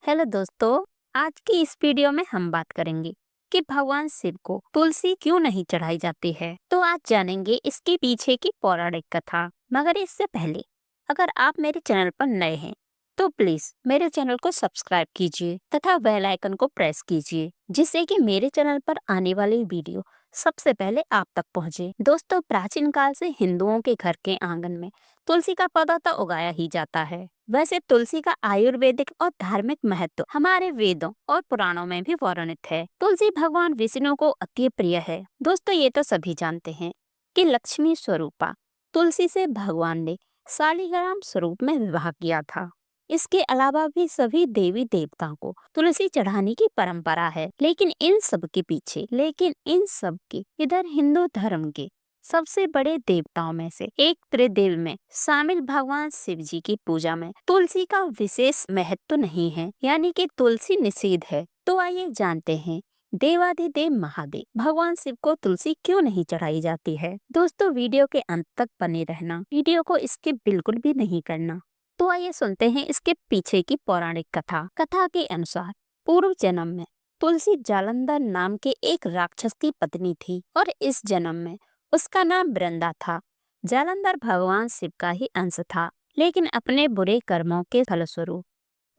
Hello दोस्तों, आज की इस वीडियो में हम बात करेंगे कि भगवान शिव को तुलसी क्यों नहीं चढ़ाई जाती है। तो आज जानेंगे इसके पीछे की पौराणिक कथा। मगर इससे पहले अगर आप मेरे चैनल पर नए हैं तो प्लीज मेरे चैनल को सब्सक्राइब कीजिए तथा बेल आइकन को प्रेस कीजिए, जिससे कि मेरे चैनल पर आने वाली वीडियो सबसे पहले आप तक पहुंचे। दोस्तों, प्राचीन काल से हिंदुओं के घर के आंगन में तुलसी का पौधा तो उगाया ही जाता है। वैसे तुलसी का आयुर्वेदिक और धार्मिक महत्व हमारे वेदों और पुराणों में भी वर्णित है। तुलसी भगवान विष्णु को अति प्रिय है। दोस्तों, ये तो सभी जानते हैं कि लक्ष्मी स्वरूपा तुलसी से भगवान ने शालिग्राम स्वरूप में विवाह किया था। इसके अलावा भी सभी देवी देवताओं को तुलसी चढ़ाने की परंपरा है। लेकिन इन सब के इधर हिंदू धर्म के सबसे बड़े देवताओं में से एक त्रिदेव में शामिल भगवान शिव जी की पूजा में तुलसी का विशेष महत्व नहीं है, यानी कि तुलसी निषेध है। तो आइए जानते हैं देवाधिदेव महादेव भगवान शिव को तुलसी क्यों नहीं चढ़ाई जाती है। दोस्तों, वीडियो के अंत तक बने रहना, वीडियो को स्किप बिल्कुल भी नहीं करना। तो आइए सुनते हैं इसके पीछे की पौराणिक कथा। कथा के अनुसार पूर्व जन्म में तुलसी जालंधर नाम के एक राक्षस की पत्नी थी और इस जन्म में उसका नाम वृंदा था। जालंधर भगवान शिव का ही अंश था, लेकिन अपने बुरे कर्मों के फलस्वरूप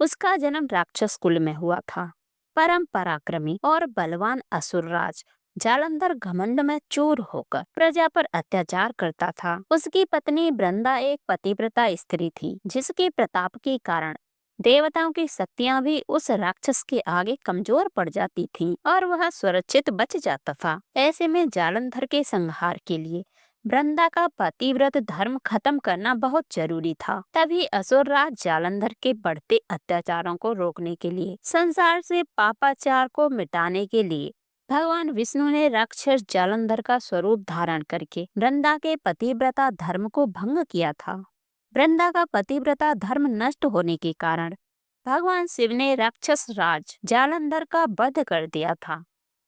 उसका जन्म राक्षस कुल में हुआ था। परम पराक्रमी और बलवान असुरराज जालंधर घमंड में चूर होकर प्रजा पर अत्याचार करता था। उसकी पत्नी वृंदा एक पतिव्रता स्त्री थी, जिसके प्रताप के कारण देवताओं की शक्तियां भी उस राक्षस के आगे कमजोर पड़ जाती थीं और वह सुरक्षित बच जाता था। ऐसे में जालंधर के संहार के लिए वृंदा का पतिव्रत धर्म खत्म करना बहुत जरूरी था। तभी असुरराज जालंधर के बढ़ते अत्याचारों को रोकने के लिए, संसार से पापाचार को मिटाने के लिए भगवान विष्णु ने राक्षस जालंधर का स्वरूप धारण करके वृंदा के पतिव्रता धर्म को भंग किया था। वृंदा का पतिव्रता धर्म नष्ट होने के कारण भगवान शिव ने राक्षस राज जालंधर का वध कर दिया था।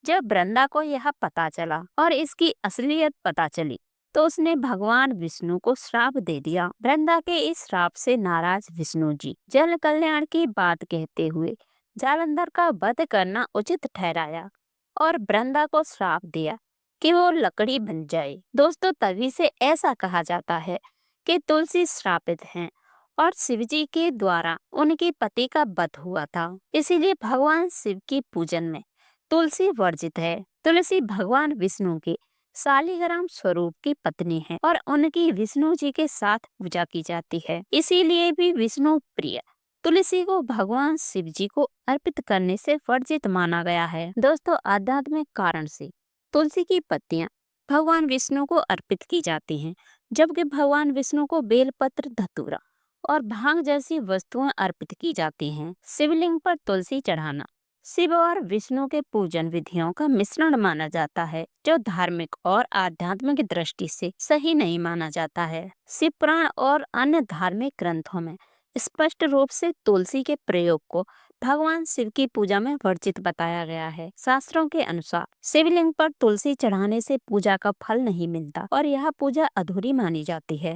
जब वृंदा को यह पता चला और इसकी असलियत पता चली तो उसने भगवान विष्णु को श्राप दे दिया। वृंदा के इस श्राप से नाराज विष्णु जी जन कल्याण की बात कहते हुए जालंधर का वध करना उचित ठहराया और वृंदा को श्राप दिया कि वो लकड़ी बन जाए। दोस्तों, तभी से ऐसा कहा जाता है कि तुलसी श्रापित हैं और शिवजी के द्वारा उनके पति का वध हुआ था। इसीलिए भगवान शिव की पूजन में तुलसी वर्जित है। तुलसी भगवान विष्णु के शालिग्राम स्वरूप की पत्नी है और उनकी विष्णु जी के साथ पूजा की जाती है। इसीलिए भी विष्णु प्रिय तुलसी को भगवान शिव जी को अर्पित करने से वर्जित माना गया है। दोस्तों, आध्यात्मिक कारण से तुलसी की पत्तियां भगवान विष्णु को अर्पित की जाती हैं, जबकि भगवान विष्णु को बेलपत्र, धतूरा और भांग जैसी वस्तुएं अर्पित की जाती हैं। शिवलिंग पर तुलसी चढ़ाना शिव और विष्णु के पूजन विधियों का मिश्रण माना जाता है, जो धार्मिक और आध्यात्मिक दृष्टि से सही नहीं माना जाता है। शिव पुराण और अन्य धार्मिक ग्रंथों में स्पष्ट रूप से तुलसी के प्रयोग को भगवान शिव की पूजा में वर्जित बताया गया है। शास्त्रों के अनुसार शिवलिंग पर तुलसी चढ़ाने से पूजा का फल नहीं मिलता और यह पूजा अधूरी मानी जाती है।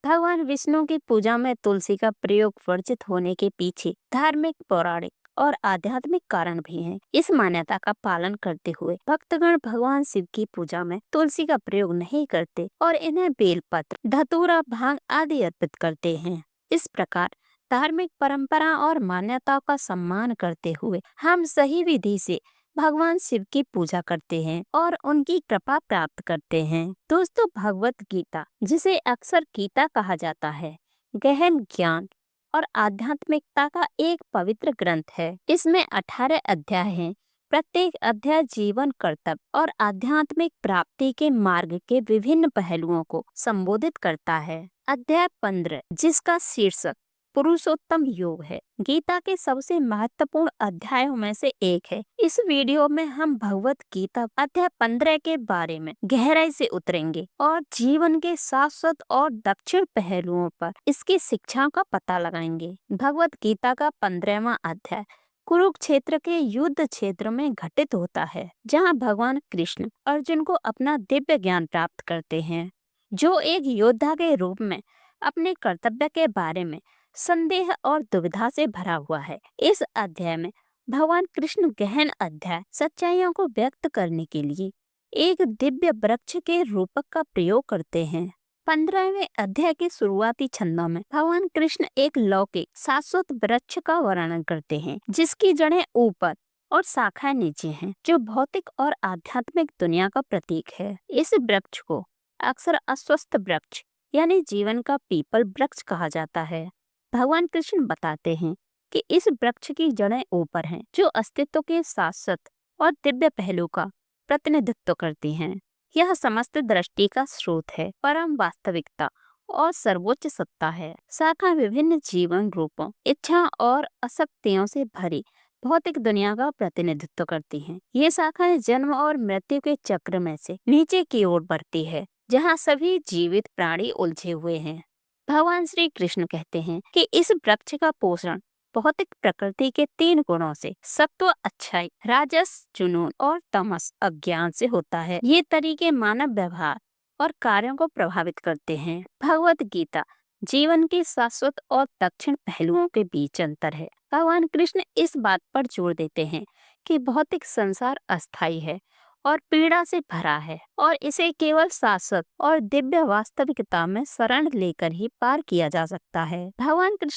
भगवान विष्णु की पूजा में तुलसी का प्रयोग वर्जित होने के पीछे धार्मिक, पौराणिक और आध्यात्मिक कारण भी हैं। इस मान्यता का पालन करते हुए भक्तगण भगवान शिव की पूजा में तुलसी का प्रयोग नहीं करते और इन्हें बेलपत्र, धतूरा, भांग आदि अर्पित करते हैं। इस प्रकार धार्मिक परंपरा और मान्यताओं का सम्मान करते हुए हम सही विधि से भगवान शिव की पूजा करते हैं और उनकी कृपा प्राप्त करते हैं। दोस्तों, भगवत गीता, जिसे अक्सर गीता कहा जाता है, गहन ज्ञान और आध्यात्मिकता का एक पवित्र ग्रंथ है। इसमें 18 अध्याय हैं। प्रत्येक अध्याय जीवन, कर्तव्य और आध्यात्मिक प्राप्ति के मार्ग के विभिन्न पहलुओं को संबोधित करता है। अध्याय 15, जिसका शीर्षक पुरुषोत्तम योग है, गीता के सबसे महत्वपूर्ण अध्यायों में से एक है। इस वीडियो में हम भगवत गीता अध्याय 15 के बारे में गहराई से उतरेंगे और जीवन के शाश्वत और दक्षिण पहलुओं पर इसकी शिक्षा का पता लगाएंगे। भगवत गीता का 15वां अध्याय कुरुक्षेत्र के युद्ध क्षेत्र में घटित होता है, जहाँ भगवान कृष्ण अर्जुन को अपना दिव्य ज्ञान प्राप्त करते हैं, जो एक योद्धा के रूप में अपने कर्तव्य के बारे में संदेह और दुविधा से भरा हुआ है। इस अध्याय में भगवान कृष्ण गहन अध्याय सच्चाइयों को व्यक्त करने के लिए एक दिव्य वृक्ष के रूपक का प्रयोग करते हैं। 15वें अध्याय के शुरुआती छंदों में भगवान कृष्ण एक लौकिक शाश्वत वृक्ष का वर्णन करते हैं, जिसकी जड़ें ऊपर और शाखाएं नीचे हैं, जो भौतिक और आध्यात्मिक दुनिया का प्रतीक है। इस वृक्ष को अक्सर अस्वस्थ वृक्ष यानी जीवन का पीपल वृक्ष कहा जाता है। भगवान कृष्ण बताते हैं कि इस वृक्ष की जड़ें ऊपर हैं, जो अस्तित्व के शाश्वत और दिव्य पहलू का प्रतिनिधित्व करती हैं। यह समस्त दृष्टि का स्रोत है, परम वास्तविकता और सर्वोच्च सत्ता है। शाखा विभिन्न जीवन रूपों, इच्छा और आसक्तियों से भरी भौतिक दुनिया का प्रतिनिधित्व करती हैं। ये शाखाएं जन्म और मृत्यु के चक्र में से नीचे की ओर बढ़ती है, जहाँ सभी जीवित प्राणी उलझे हुए हैं। भगवान श्री कृष्ण कहते हैं कि इस वृक्ष का पोषण भौतिक प्रकृति के 3 गुणों से, सत्व अच्छाई, राजस जुनून और तमस अज्ञान से होता है। ये तरीके मानव व्यवहार और कार्यों को प्रभावित करते हैं। भगवत गीता जीवन के शाश्वत और दक्षिण पहलुओं के बीच अंतर है। भगवान कृष्ण इस बात पर जोर देते हैं कि भौतिक संसार अस्थायी है और पीड़ा से भरा है, और इसे केवल शाश्वत और दिव्य वास्तविकता में शरण लेकर ही पार किया जा सकता है। भगवान श्री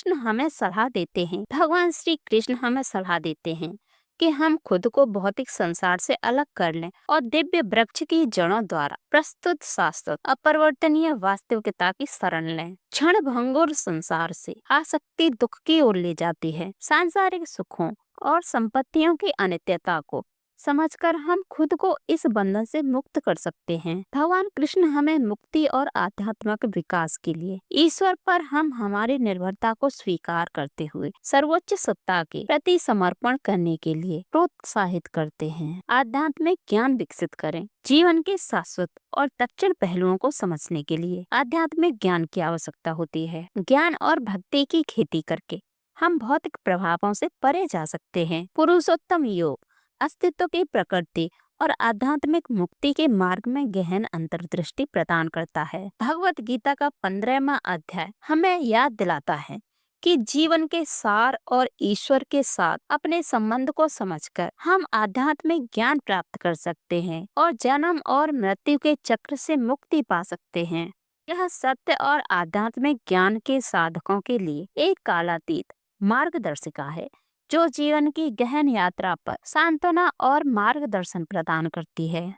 कृष्ण हमें सलाह देते हैं कि हम खुद को भौतिक संसार से अलग कर लें और दिव्य वृक्ष की जड़ों द्वारा प्रस्तुत शाश्वत अपरिवर्तनीय वास्तविकता की शरण लें। क्षण भंगुर संसार से आसक्ति दुख की ओर ले जाती है। सांसारिक सुखों और संपत्तियों की अनित्यता को समझकर हम खुद को इस बंधन से मुक्त कर सकते हैं। भगवान कृष्ण हमें मुक्ति और आध्यात्मिक विकास के लिए ईश्वर पर हम हमारी निर्भरता को स्वीकार करते हुए सर्वोच्च सत्ता के प्रति समर्पण करने के लिए प्रोत्साहित करते हैं। आध्यात्मिक ज्ञान विकसित करें। जीवन के शाश्वत और दक्षिण पहलुओं को समझने के लिए आध्यात्मिक ज्ञान की आवश्यकता होती है। ज्ञान और भक्ति की खेती करके हम भौतिक प्रभावों से परे जा सकते हैं। पुरुषोत्तम योग अस्तित्व की प्रकृति और आध्यात्मिक मुक्ति के मार्ग में गहन अंतर्दृष्टि प्रदान करता है। भगवत गीता का 15वां अध्याय हमें याद दिलाता है कि जीवन के सार और ईश्वर के साथ अपने संबंध को समझकर हम आध्यात्मिक ज्ञान प्राप्त कर सकते हैं और जन्म और मृत्यु के चक्र से मुक्ति पा सकते हैं। यह सत्य और आध्यात्मिक ज्ञान के साधकों के लिए एक कालातीत मार्गदर्शिका है, जो जीवन की गहन यात्रा पर सांत्वना और मार्गदर्शन प्रदान करती है।